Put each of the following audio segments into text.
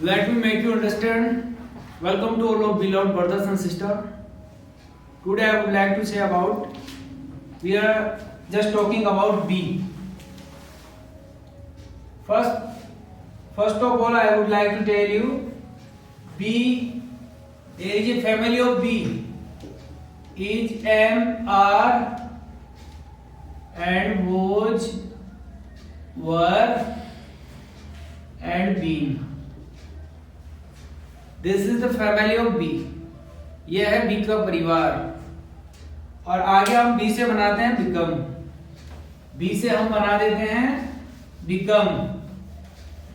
Let me make you understand. Welcome to all of beloved brothers and sisters. Today I would like to say about, we are just talking about bee. First of all, I would like to tell you, bee, there is a family of bee. Is M, R, and was, were, and been. This is the family of B. यह है B का परिवार. और आगे हम B से बनाते हैं बिकम. बी से हम बना देते हैं बिकम.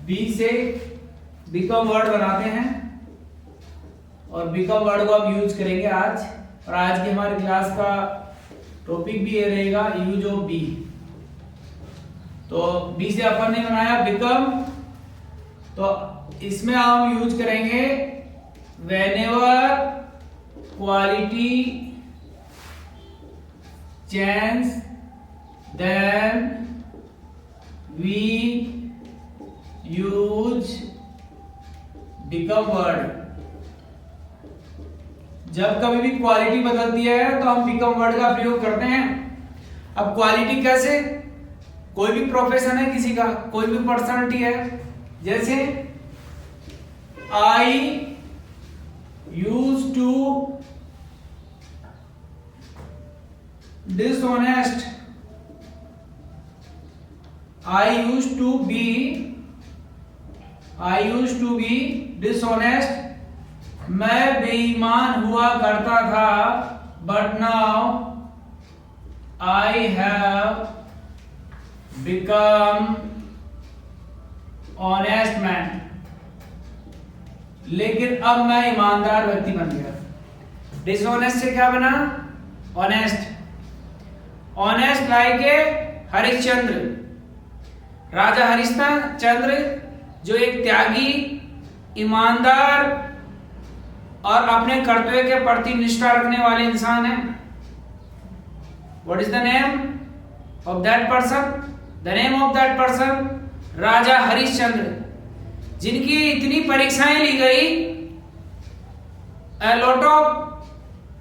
बी से बिकम वर्ड बनाते हैं और बिकम वर्ड को हम यूज करेंगे आज. और आज की हमारी क्लास का टॉपिक भी ये रहेगा, यूज ऑफ बी. तो बी से अपन ने बनाया बिकम, तो इसमें हम यूज करेंगे whenever quality change then we use become word. जब कभी भी क्वालिटी बदलती है तो हम बिकम वर्ड का प्रयोग करते हैं. अब क्वालिटी कैसे? कोई भी प्रोफेशन है किसी का, कोई भी पर्सनालिटी है. जैसे I used to dishonest. I used to be dishonest. मैं बेईमान हुआ करता था, but now I have become honest man. लेकिन अब मैं ईमानदार व्यक्ति बन गया. डिसऑनेस्ट से क्या बना? Honest. Honest like a Harishchandra. राजा हरिश्चंद्र जो एक त्यागी, ईमानदार और अपने कर्तव्य के प्रति निष्ठा रखने वाले इंसान है. What is the name of that person? The name of that person राजा हरिश्चंद्र, जिनकी इतनी परीक्षाएं ली गई. A lot of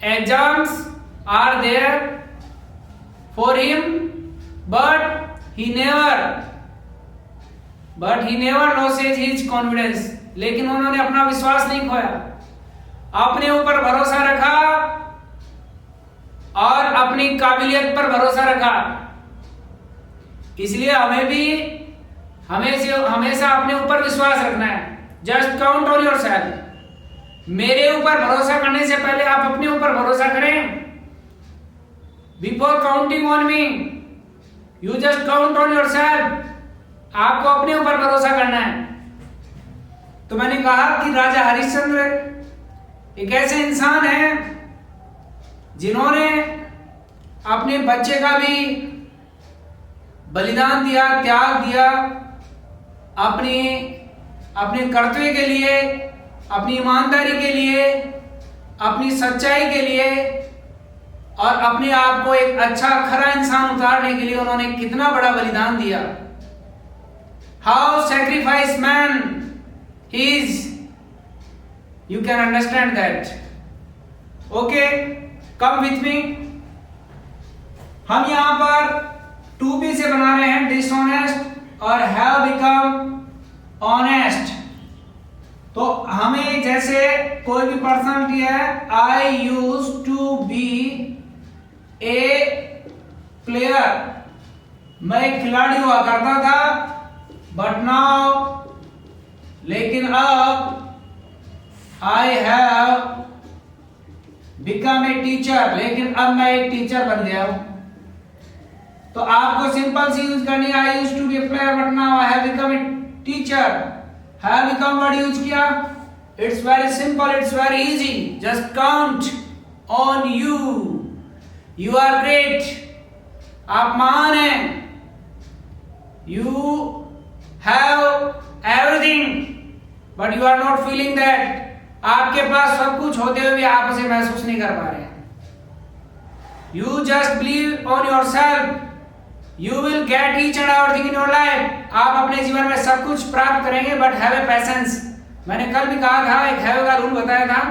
exams are there for him, but he never loses his confidence. लेकिन उन्होंने अपना विश्वास नहीं खोया, अपने ऊपर भरोसा रखा और अपनी काबिलियत पर भरोसा रखा. इसलिए हमें भी हमेशा अपने ऊपर विश्वास रखना है. Just count on yourself. मेरे ऊपर भरोसा करने से पहले आप अपने ऊपर भरोसा करें. Before counting on me, you just count on yourself. आपको अपने ऊपर भरोसा करना है. तो मैंने कहा कि राजा हरिश्चंद्र एक ऐसे इंसान हैं जिन्होंने अपने बच्चे का भी बलिदान दिया, त्याग दिया, अपने कर्तव्य के लिए, अपनी ईमानदारी के लिए, अपनी सच्चाई के लिए और अपने आप को एक अच्छा खरा इंसान उतारने के लिए उन्होंने कितना बड़ा बलिदान दिया. How sacrifice man he is, you can understand that. Okay, come with me. हम यहां पर टू बी से बना रहे हैं डिसऑनेस्ट और हैव बिकम ऑनेस्ट. तो हमें जैसे कोई भी पर्सनालिटी है, I use to be a player. मैं एक खिलाड़ी हुआ करता था, बट नाउ, लेकिन अब आई हैव बिकम ए टीचर. लेकिन अब मैं एक टीचर बन गया हूं. तो आपको सिंपल सी यूज करनी है. I used to be a player but now I have become a teacher. Have become word use किया. It's very simple, it's very easy. Just count on you. You are great. आप महान हैं. You have everything but you are not feeling that. आपके पास सब कुछ होते हुए भी आप उसे महसूस नहीं कर पा रहे हैं. You just believe on yourself. You will get each and everything in your life. आप अपने जीवन में सब कुछ प्राप्त करेंगे, but have a patience. मैंने कल भी कहा था, एक हैव का रूल बताया था।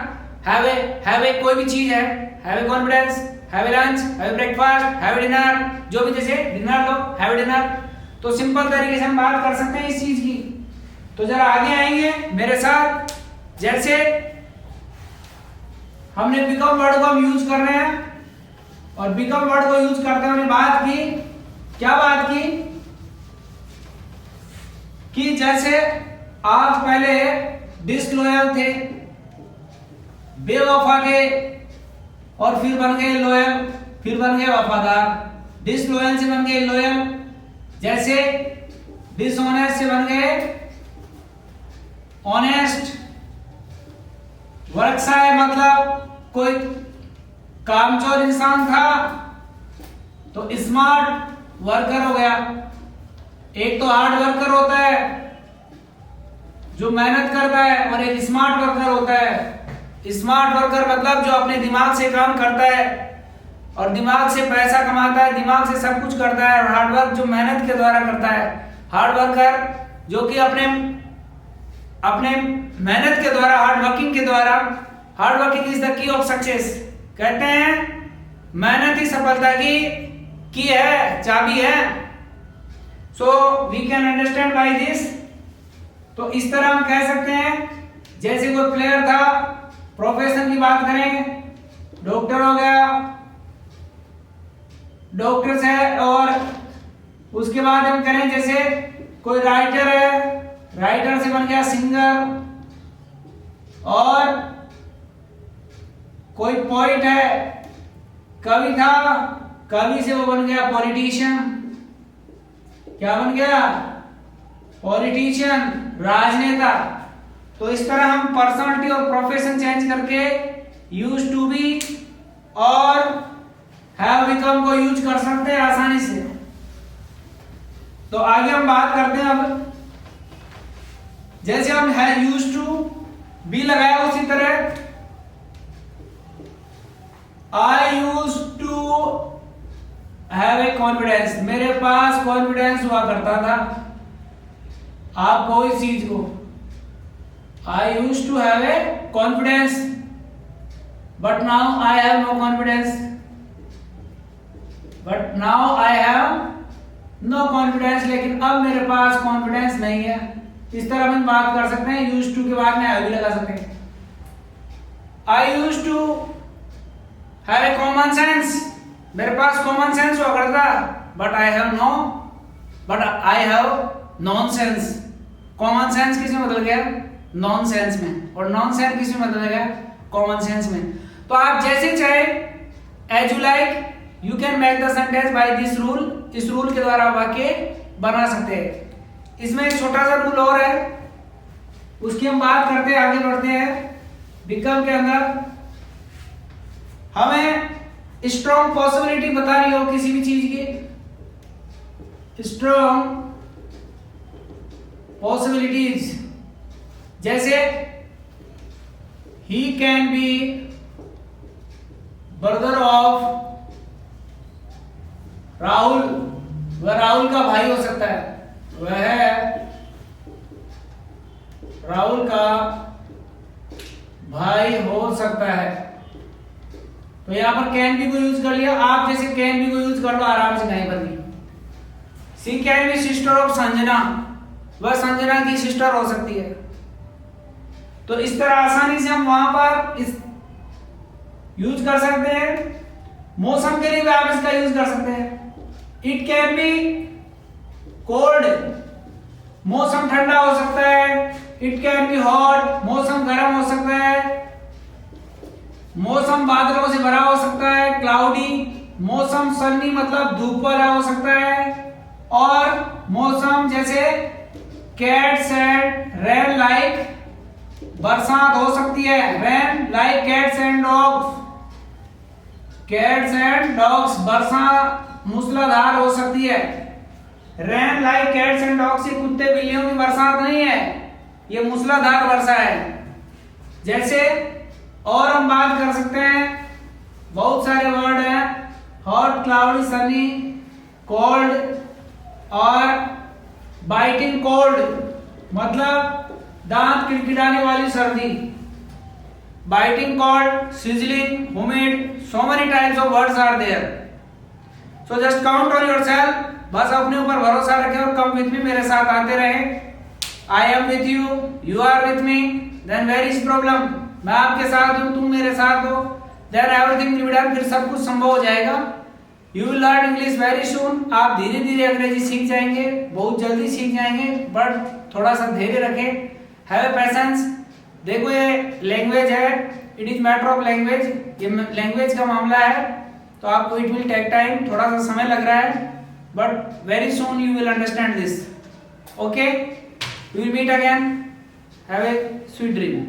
हैव ए कोई भी चीज है, have a confidence, have a lunch, have a breakfast, have a dinner, जो भी, जैसे dinner low, have a dinner. तो सिंपल तरीके से हम बात कर सकते हैं इस चीज की। तो जरा आगे आएंगे मेरे साथ। जैसे हमने बिकम वर्ड को हम यूज कर रहे हैं, और बिकम वर्ड को यूज करते हुए बात की, क्या बात की कि जैसे आप पहले डिसलॉयल थे, बेवफा थे, और फिर बन गए लॉयल, फिर बन गए वफादार। डिसलॉयल से बन गए लॉयल, जैसे डिसऑनेस्ट से बन गए ऑनेस्ट। वर्कशाय मतलब कोई कामचोर इंसान था तो स्मार्ट वर्कर हो गया। एक तो हार्ड वर्कर होता है जो मेहनत करता है, और एक स्मार्ट वर्कर होता है। स्मार्ट वर्कर मतलब जो अपने दिमाग से काम करता है और दिमाग से पैसा कमाता है, दिमाग से सब कुछ करता है। और हार्ड वर्क जो मेहनत के द्वारा करता है। हार्ड वर्कर जो कि अपने मेहनत के द्वारा, हार्ड वर्किंग के द्वारा, hard working is the key of success. कहते हैं मेहनत ही सफलता की है, चाबी है। So we can understand by this. तो इस तरह हम कह सकते हैं, जैसे कोई प्लेयर था, प्रोफेशन की बात करें, डॉक्टर हो गया, डॉक्टर से, और उसके बाद हम करें जैसे कोई राइटर है, राइटर से बन गया सिंगर, और कोई पोइट है, कवि था, कवि से वो बन गया पॉलिटिशियन। क्या बन गया? पॉलिटिशियन, राजनेता। तो इस तरह हम पर्सनालिटी और प्रोफेशन चेंज करके यूज टू बी और हैव बिकम को यूज कर सकते हैं आसानी से। तो आगे हम बात करते हैं। अब जैसे हम है यूज टू बी लगाया, उसी तरह I use to have a confidence, मेरे पास कॉन्फिडेंस हुआ करता था। आप कोई चीज को, I use to have a confidence but now I have no confidence, but now I have no confidence, लेकिन अब मेरे पास कॉन्फिडेंस नहीं है। इस तरह हम बात कर सकते हैं। यूज टू के बाद में हैव भी लगा सकते हैं। I use to have a common sense, मेरे पास कॉमन सेंस हुआ करता, but I have nonsense. Common sense किस में बदल गया? नॉन सेंस में। और नॉन सेंस किस में बदल गया? कॉमन सेंस में। तो आप जैसे चाहे, as you like, you can make the sentence by this rule. इस रूल के द्वारा वाक्य बना सकते हैं। इसमें एक छोटा सा रूल और है, उसकी हम बात करते हैं, आगे बढ़ते हैं। बिकम के अंदर हमें स्ट्रॉन्ग पॉसिबिलिटी बता रही हो किसी भी चीज की, स्ट्रॉन्ग पॉसिबिलिटीज, जैसे he can be brother of Rahul, वह राहुल का भाई हो सकता है, वह राहुल का भाई हो सकता है। तो यहां पर कैन बी को यूज कर लिया। आप जैसे कैन बी को यूज कर लो आराम से, कहीं पर भी। She can be sister of Sanjana, वह संजना की सिस्टर हो सकती है। तो इस तरह आसानी से हम वहां पर इस यूज कर सकते हैं। मौसम के लिए भी आप इसका यूज कर सकते हैं। इट कैन बी कोल्ड, मौसम ठंडा हो सकता है। इट कैन बी हॉट, मौसम गर्म हो सकता है। मौसम बादलों से भरा हो सकता है, क्लाउडी। मौसम सन्नी मतलब धूप वाला हो सकता है। और मौसम जैसे कैट सैड, रेन लाइक, बरसात हो सकती है। Rain like cats and dogs, cats and dogs, बरसात मूसलाधार हो सकती है। Rain like cats and dogs, ये कुत्ते बिल्लियों की बरसात नहीं है, ये मूसलाधार वर्षा है। जैसे और हम बात कर सकते हैं, बहुत सारे वर्ड हैं, हॉट, क्लाउडी, सनी, कोल्ड और बाइटिंग कोल्ड, मतलब दांत किड़किड़ाने वाली सर्दी, biting cold, sizzling, humid, so many types of words are there. So just count on yourself. बस अपने ऊपर भरोसा रखें और come with me, मेरे साथ आते रहें. I am with you, you are with me. Then where is problem? मैं आपके साथ हूँ, तुम मेरे साथ हो. Then everything will be done. फिर सब कुछ संभव हो जाएगा. You will learn English very soon. आप धीरे धीरे अंग्रेजी सीख जाएंगे, बहुत जल्दी सीख जाएंगे, बट थोड़ा सा धैर्य रखें. Have a patience. देखो ये लैंग्वेज है, it is matter of language, ये लैंग्वेज का मामला है, तो आपको इट विल टेक टाइम, थोड़ा सा समय लग रहा है, but very soon you will understand this. Okay, we will meet again. Have a sweet dream.